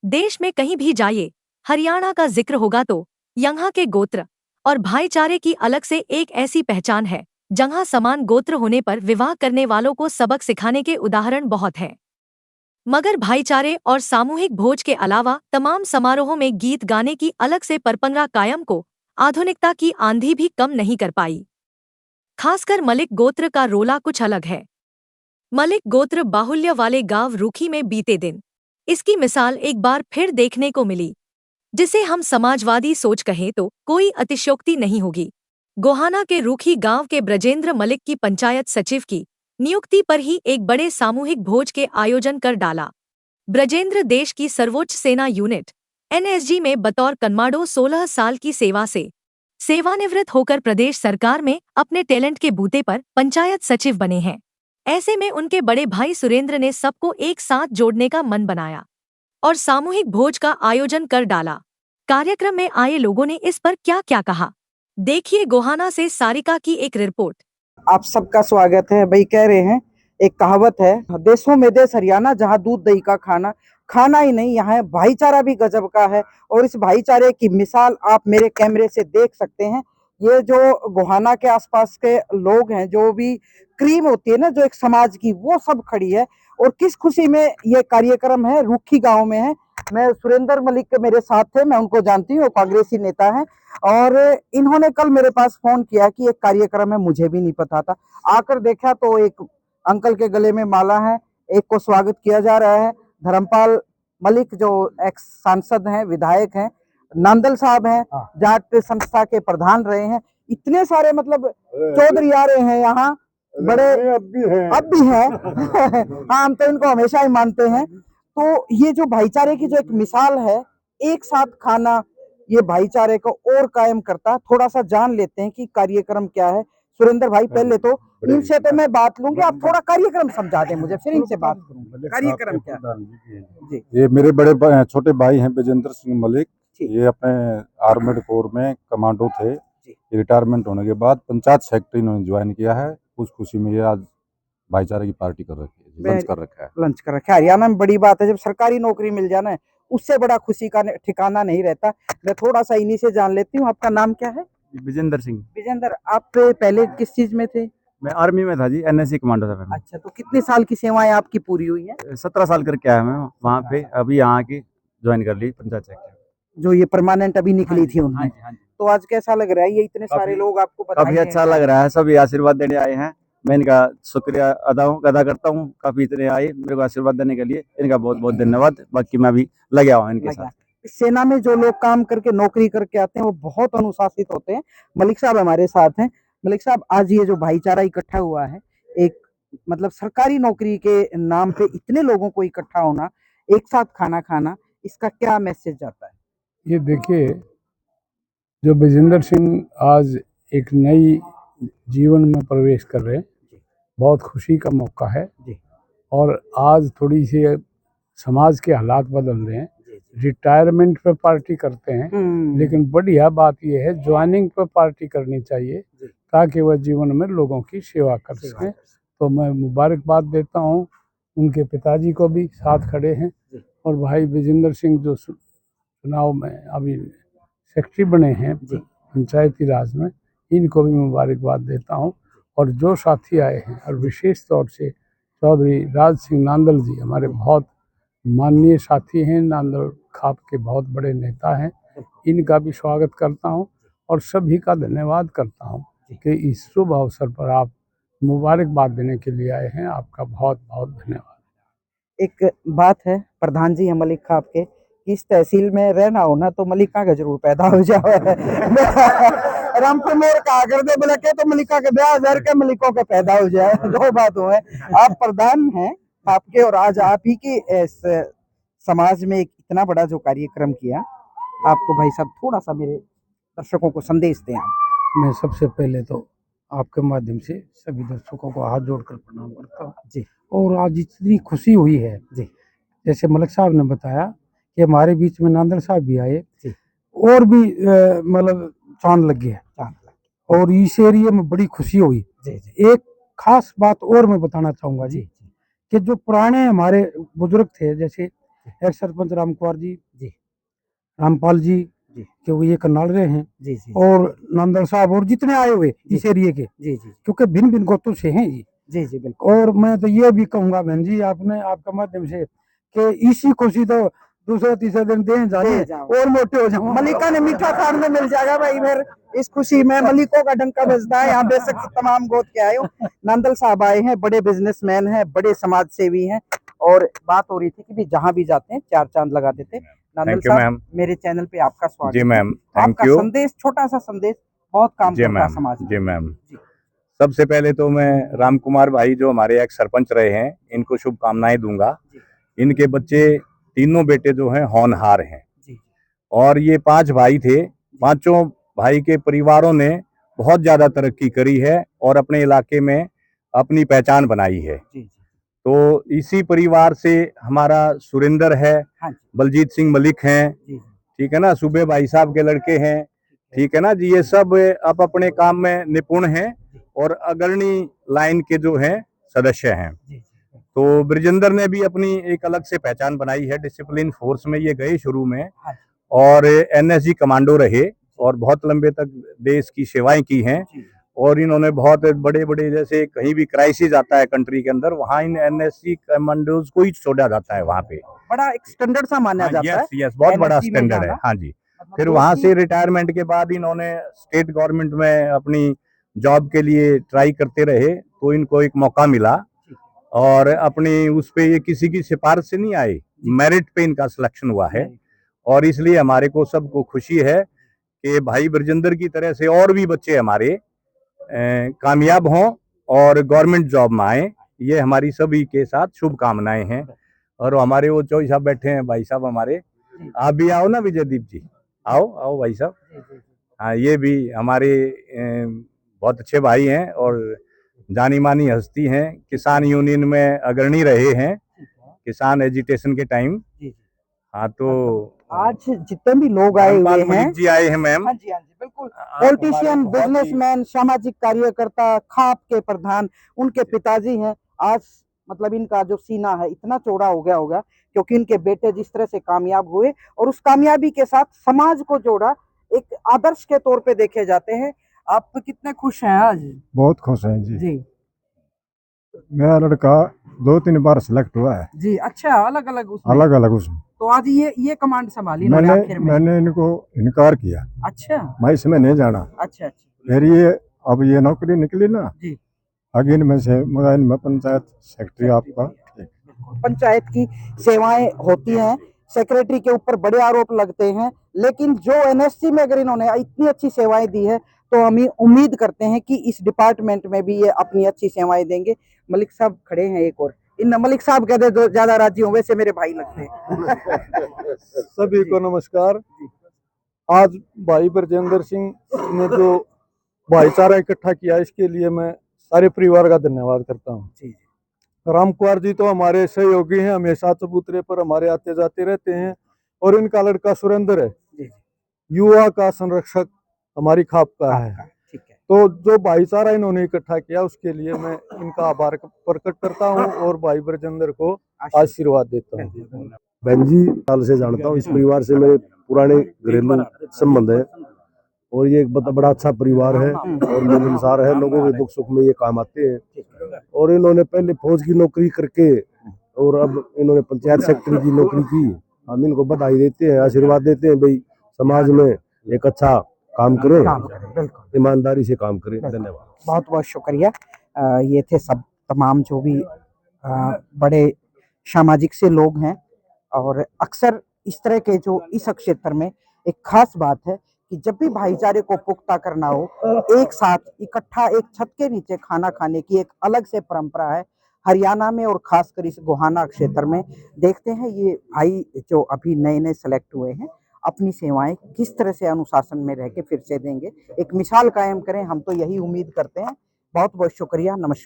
देश में कहीं भी जाइए, हरियाणा का जिक्र होगा तो यहाँ के गोत्र और भाईचारे की अलग से एक ऐसी पहचान है जहाँ समान गोत्र होने पर विवाह करने वालों को सबक सिखाने के उदाहरण बहुत हैं। मगर भाईचारे और सामूहिक भोज के अलावा तमाम समारोहों में गीत गाने की अलग से परंपरा कायम को आधुनिकता की आंधी भी कम नहीं कर पाई। खासकर मलिक गोत्र का रोला कुछ अलग है। मलिक गोत्र बाहुल्य वाले गांव रूखी में बीते दिन इसकी मिसाल एक बार फिर देखने को मिली, जिसे हम समाजवादी सोच कहें तो कोई अतिशयोक्ति नहीं होगी। गोहाना के रूखी गांव के ब्रजेंद्र मलिक की पंचायत सचिव की नियुक्ति पर ही एक बड़े सामूहिक भोज के आयोजन कर डाला। ब्रजेंद्र देश की सर्वोच्च सेना यूनिट एनएसजी में बतौर कन्माडो 16 साल की सेवा से सेवानिवृत्त होकर प्रदेश सरकार में अपने टैलेंट के बूते पर पंचायत सचिव बने हैं। ऐसे में उनके बड़े भाई सुरेंद्र ने सबको एक साथ जोड़ने का मन बनाया और सामूहिक भोज का आयोजन कर डाला। कार्यक्रम में आए लोगों ने इस पर क्या क्या कहा, देखिए गोहाना से सारिका की एक रिपोर्ट। आप सबका स्वागत है। भाई कह रहे हैं, एक कहावत है, देशों में देश हरियाणा, जहाँ दूध दही का खाना खाना ही नहीं, यहाँ भाईचारा भी गजब का है। और इस भाईचारे की मिसाल आप मेरे कैमरे से देख सकते हैं। ये जो गोहाना के आसपास के लोग हैं, जो भी क्रीम होती है ना, जो एक समाज की, वो सब खड़ी है। और किस खुशी में ये कार्यक्रम है, रूखी गांव में है। मैं सुरेंद्र मलिक मेरे साथ थे, मैं उनको जानती हूँ, कांग्रेसी नेता हैं। और इन्होंने कल मेरे पास फोन किया कि एक कार्यक्रम है, मुझे भी नहीं पता था। आकर देखा तो एक अंकल के गले में माला है, एक को स्वागत किया जा रहा है। धर्मपाल मलिक जो एक्स सांसद हैं, विधायक हैं, नांदल साहब हैं, जाट संस्था के प्रधान रहे हैं। इतने सारे मतलब चौधरी आ रहे हैं यहाँ, बड़े अब भी हैं हाँ, हम तो इनको हमेशा ही मानते हैं। तो ये जो भाईचारे की जो एक मिसाल है, एक साथ खाना, ये भाईचारे को और कायम करता। थोड़ा सा जान लेते हैं कि कार्यक्रम क्या है। सुरेंद्र भाई, पहले तो इनसे तो मैं बात लूंगी, आप थोड़ा कार्यक्रम समझा दें मुझे, फिर इनसे बात करूंगा। कार्यक्रम क्या जी? ये मेरे छोटे भाई हैं ब्रजेंद्र सिंह मलिक। ये अपने आर्मेड कोर में कमांडो थे। रिटायरमेंट होने के बाद पंचायत सेक्रेटरी इन्होंने ज्वाइन किया है। उस खुशी में ये आज भाईचारे की पार्टी कर रखी है, लंच कर रखा है। लंच कर रखा है। हरियाणा में बड़ी बात है, जब सरकारी नौकरी मिल जाना, उससे बड़ा खुशी का ठिकाना नहीं रहता। मैं थोड़ा सा इन्हीं से जान लेती हूँ, आपका नाम क्या है? विजेंद्र सिंह। विजेंद्र, आप पहले किस चीज में थे? मैं आर्मी में था जी, एनएससी कमांडो था मैं। अच्छा, तो कितने साल की सेवाएं आपकी पूरी हुई है? 17 साल करके आया मैं वहाँ पे, अभी यहाँ की ज्वाइन कर ली पंचायत सेक्रेटरी, जो ये परमानेंट अभी निकली थी उनमें। तो आज कैसा लग रहा है, ये इतने सारे लोग आपको बधाई काफी अच्छा लग रहा है। सभी आशीर्वाद देने आए हैं, मैं इनका शुक्रिया अदा करता हूँ। काफी इतने आए मेरे को आशीर्वाद देने के लिए, इनका बहुत बहुत धन्यवाद। बाकी मैं भी लगा हुआ इनके साथ। सेना में जो लोग काम करके नौकरी करके आते हैं, वो बहुत अनुशासित होते हैं। मलिक साहब हमारे साथ हैं। मलिक साहब, आज ये जो भाईचारा इकट्ठा हुआ है, एक मतलब सरकारी नौकरी के नाम पे इतने लोगों को इकट्ठा होना, एक साथ खाना खाना, इसका क्या मैसेज जाता है? ये देखिए, जो ब्रजेंद्र सिंह आज एक नई जीवन में प्रवेश कर रहे हैं, बहुत खुशी का मौका है। और आज थोड़ी सी समाज के हालात बदल रहे हैं। रिटायरमेंट पे पार्टी करते हैं, लेकिन बढ़िया बात यह है, ज्वाइनिंग पे पार्टी करनी चाहिए, ताकि वह जीवन में लोगों की सेवा कर सकें। तो मैं मुबारकबाद देता हूँ। उनके पिताजी को भी साथ खड़े हैं, और भाई ब्रजेंद्र सिंह जो चुनाव में अभी सेक्रेटरी बने हैं पंचायती राज में, इनको भी मुबारकबाद देता हूं। और जो साथी आए हैं, और विशेष तौर से चौधरी राज सिंह नांदल जी, हमारे बहुत माननीय साथी हैं, नांदल खाप के बहुत बड़े नेता हैं, इनका भी स्वागत करता हूं। और सभी का धन्यवाद करता हूं कि इस शुभ अवसर पर आप मुबारकबाद देने के लिए आए हैं। आपका बहुत बहुत धन्यवाद। एक बात है, प्रधान जी हैं मलिक खाप के, इस तहसील में रहना होना तो मलिका का जरूर पैदा हो जाए रामपुर मोर का अगर दे बोला के तो मलिका के 2000 के मलिकों के पैदा हो जाए। दो बातों है। आप प्रधान हैं आपके, और आज आप ही के समाज में एक इतना बड़ा जो कार्यक्रम किया, आपको भाई साहब थोड़ा सा मेरे दर्शकों को संदेश दें आप। मैं सबसे पहले तो आपके माध्यम से सभी दर्शकों को हाथ जोड़कर प्रणाम करता हूँ जी। और आज इतनी खुशी हुई है जी, जैसे मलिक साहब ने बताया कि हमारे बीच में नांदल साहब भी आए जी, और भी मतलब चांद लग गया, और इस एरिया में बड़ी खुशी हुई जी। एक खास बात और मैं बताना चाहूँगा जी, कि जो पुराने हमारे बुजुर्ग थे, जैसे एक्स सरपंच राम कुमार जी, जी। रामपाल जी, जी। क्योंकि ये करनाल रहे हैं, जी जी और नंदन साहब और जितने आए हुए इस एरिए के, जी जी क्योंकि भिन्न भिन्न गोत्रों से हैं ये। जी जी बिल्कुल। और मैं तो ये भी कहूंगा बहन जी, आपने आपका माध्यम से, कि इसी खुशी तो दूसरे तीसरे दिन दे जाने और मोटे हो जाओ। मलिका ने मीठा खाने में मिल जाएगा भाई। फिर इस खुशी में मलिकों का डंका बजता है। यहाँ बेशक से तमाम गोत के आए हो। नंदल साहब आए हैं, बड़े बिजनेसमैन हैं, बड़े समाज सेवी हैं, और बात हो रही थी कि भी जहाँ भी जाते हैं चार चांद लगा देते। नंदल साहब, मेरे चैनल पे आपका स्वागत जी मैम, थैंक आपका यू। संदेश, छोटा सा संदेश, बहुत काम जी करता है मैम, समाज में। जी मैम। जी। सबसे पहले तो मैं राम कुमार भाई जो हमारे एक्स सरपंच रहे हैं, इनको शुभकामनाएं दूंगा। इनके बच्चे तीनों बेटे जो हैं होनहार हैं, और ये 5 भाई थे। पांचों भाई के परिवारों ने बहुत ज्यादा तरक्की करी है और अपने इलाके में अपनी पहचान बनाई है। तो इसी परिवार से हमारा सुरेंद्र है, बलजीत सिंह मलिक हैं, ठीक है ना, सूबे भाई साहब के लड़के हैं, ठीक है ना जी। ये सब अब अपने काम में निपुण हैं और अग्रणी लाइन के जो हैं सदस्य हैं। तो ब्रजेंद्र ने भी अपनी एक अलग से पहचान बनाई है। डिसिप्लिन फोर्स में ये गए शुरू में, और एनएसजी कमांडो रहे, और बहुत लंबे तक देश की सेवाएं की हैं। और इन्होंने बहुत बड़े बड़े, जैसे कहीं भी क्राइसिस आता है कंट्री के अंदर, वहाँ इन एनएसजी कमांडोज को ही छोड़ा जाता है। वहाँ पे बड़ा एक स्टैंडर्ड सा माना जाता है। यस, बहुत बड़ा NSG में स्टैंडर्ड है। जाना। हाँ जी। फिर वहाँ से रिटायरमेंट के बाद इन्होंने स्टेट गवर्नमेंट में अपनी जॉब के लिए ट्राई करते रहे, तो इनको एक मौका मिला, और अपनी उस पे ये किसी की सिफारिश से नहीं आए, मेरिट पे इनका सिलेक्शन हुआ है। और इसलिए हमारे को सबको खुशी है कि भाई ब्रजेंद्र की तरह से और भी बच्चे हमारे कामयाब हों और गवर्नमेंट जॉब में आए। ये हमारी सभी के साथ शुभकामनाएं हैं। और हमारे वो चौधरी साहब बैठे हैं, भाई साहब हमारे, आप भी आओ ना विजयदीप जी, आओ आओ भाई साहब। हाँ, ये भी हमारे बहुत अच्छे भाई हैं और जानी मानी हस्ती हैं। किसान यूनियन में अग्रणी रहे हैं, किसान एजिटेशन के टाइम। हाँ, तो आज जितने भी लोग आए हुए हैं, मलिक जी आए हैं मैम। हाँ जी बिल्कुल, पॉलिटिशियन, बिजनेसमैन, सामाजिक कार्यकर्ता, खाप के प्रधान, उनके पिताजी हैं। आज मतलब इनका जो सीना है इतना चौड़ा हो गया होगा, क्योंकि इनके बेटे जिस तरह से कामयाब हुए और उस कामयाबी के साथ समाज को जोड़ा, एक आदर्श के तौर पे देखे जाते हैं। आप कितने खुश हैं आज? बहुत खुश हैं जी। जी मेरा लड़का 2-3 बार सिलेक्ट हुआ है जी। अच्छा, अलग अलग उसमें। अलग अलग उसमें। तो आज ये कमांड संभाली इन्होंने आखिर में। मैंने इनको इनकार किया, अच्छा मैं इसमें नहीं जाना। अच्छा अच्छा। फिर ये अब ये नौकरी निकली ना जी, आगे इनमें से, मगर इनमें पंचायत सेक्रेटरी आपका पंचायत की सेवाएं होती हैं, सेक्रेटरी के ऊपर बड़े आरोप लगते हैं, लेकिन जो एनएससी में अगर इन्होंने इतनी अच्छी सेवाएं दी है, तो हम उम्मीद करते हैं कि इस डिपार्टमेंट में भी ये अपनी अच्छी सेवाएं देंगे। मलिक साहब खड़े हैं एक और, इन मलिक साहब कहते जो ज्यादा राजी हो, वैसे मेरे भाई लगते हैं। सभी को नमस्कार। आज भाई ब्रजेंद्र सिंह ने जो भाईचारा इकट्ठा किया, इसके लिए मैं सारे परिवार का धन्यवाद करता हूँ। राम कुमार जी तो हमारे सहयोगी हैं, हमेशा चबूतरे पर हमारे आते जाते रहते हैं। और इनका लड़का सुरेंद्र है, युवा का संरक्षक हमारी खाप का है। तो जो भाईचारा इन्होंने इकट्ठा किया, उसके लिए मैं इनका आभार प्रकट करता हूँ और भाई ब्रजेंद्र को आशीर्वाद देता हूँ। बहन जी साल से जानता हूँ, इस परिवार से मेरे पुराने घरेलू संबंध है, और ये एक बड़ा अच्छा परिवार है और मिलनसार है। लोगों के दुख सुख में ये काम आते हैं। और इन्होंने पहले फौज की नौकरी करके और अब इन्होंने पंचायत सेक्रेटरी की नौकरी की। हम इनको बधाई देते हैं, आशीर्वाद देते हैं, भाई समाज में एक अच्छा काम करें, ईमानदारी से काम करें। धन्यवाद, बहुत बहुत शुक्रिया। ये थे सब तमाम जो भी बड़े सामाजिक से लोग हैं। और अक्सर इस तरह के जो इस क्षेत्र में एक खास बात है कि जब भी भाईचारे को पुख्ता करना हो, एक साथ इकट्ठा एक छत के नीचे खाना खाने की एक अलग से परंपरा है हरियाणा में, और खासकर इस गोहाना क्षेत्र में। देखते हैं ये भाई जो अभी नए नए सेलेक्ट हुए हैं अपनी सेवाएं किस तरह से अनुशासन में रह के फिर से देंगे, एक मिसाल कायम करें, हम तो यही उम्मीद करते हैं। बहुत बहुत शुक्रिया, नमस्कार।